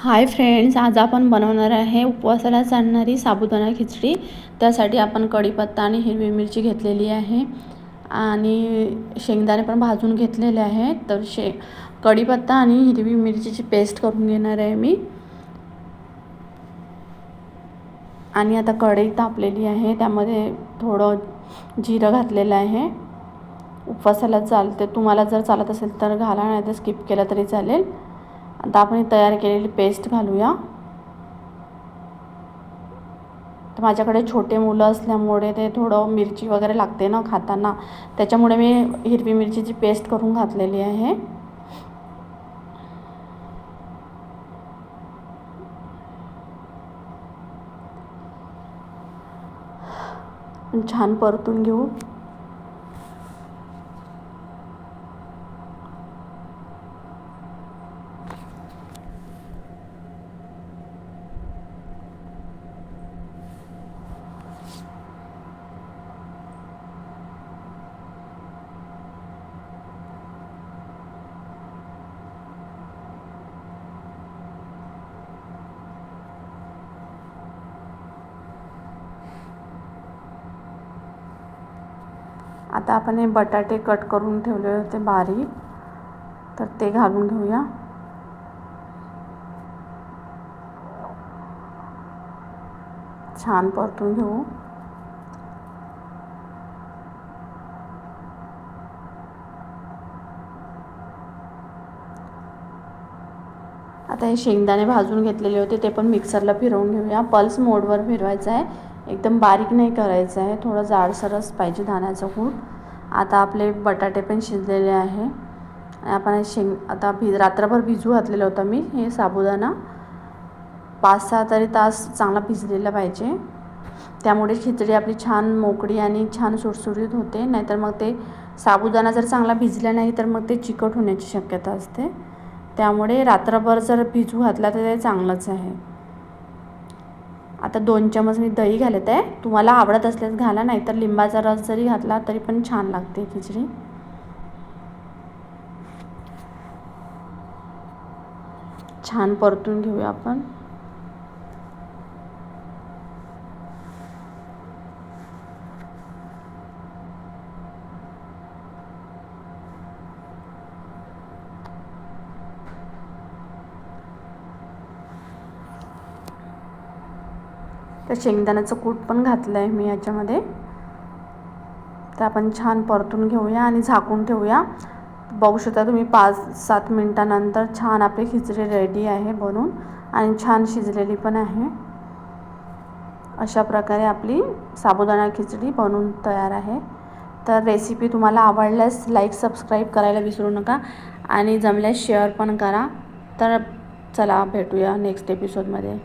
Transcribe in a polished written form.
Hi friends, आज आपण बनवणार आहे उपवासाला चालणारी साबुदाणा खिचडी। त्यासाठी आपण कढीपत्ता आणि हिरवी मिरची घेतलेली आहे आणि शेंगदाणे पण भाजून घेतलेले आहेत। तर कढीपत्ता आणि हिरवी मिरचीची पेस्ट करून घेणार आहे मी। आणि आता कढई तापलेली आहे, त्यामध्ये थोडं जिरं घातलेलं आहे। उपवासाला चालते, तुम्हाला जर चालत असेल तर घाला, नाही तर स्किप केलं तरी चालेल। आता आपण तयार केलेली पेस्ट घालूया। तर माझ्याकडे छोटे मुलं असल्यामुळे ते थोडं मिरची वगैरे लागते ना खाताना, त्याच्यामुळे मी हिरवी मिरचीची पेस्ट करून घातलेली आहे। छान परतून घेऊ। आता आपण हे बटाटे कट करून ठेवले होते बारीक, तर ते घालून घेऊया। छान परतून घेऊ। आता हे शेंगदाणे भाजून घेतलेले होते ते पण मिक्सरला फिरवून घेऊया। पल्स मोडवर फिरवायचं आहे, एकदम बारीक नाही करायचं आहे, थोडं जाडसरच पाहिजे दाण्याचं कूट। आता आपले बटाटे पण शिजलेले आहे। आपण आता रात्रभर भिजू घातलेलं होतं मी हे साबुदाणा, 5-6 तरी तास चांगला भिजलेला पाहिजे, त्यामुळे खिचडी आपली छान मोकळी आणि छान सुरसुरीत होते। नाहीतर मग ते साबुदाणा जर चांगला भिजला नाही तर मग ते चिकट होण्याची शक्यता असते, त्यामुळे रात्रभर जर भिजू घातला तर ते चांगलंच आहे। आता 2 चमच मी दही घालत आहे, तुम्हाला आवडत असल्यास घाला, नाहीतर लिंबाचा रस जरी घातला तरी पण छान लागते खिचडी। छान परतून घेऊया आपण। तर शेंगदाण्याचं कूट पण घातलं आहे मी याच्यामध्ये। तर आपण छान परतून घेऊया आणि झाकून ठेवूया। बघू शकता तुम्ही 5-7 मिनिटांनंतर छान आपली खिचडी रेडी आहे बनून, आणि छान शिजलेली पण आहे। अशा प्रकारे आपली साबुदाणा खिचडी बनून तयार आहे। तर रेसिपी तुम्हाला आवडल्यास लाईक सबस्क्राईब करायला विसरू नका, आणि जमल्यास शेअर पण करा। तर चला भेटूया नेक्स्ट एपिसोडमध्ये।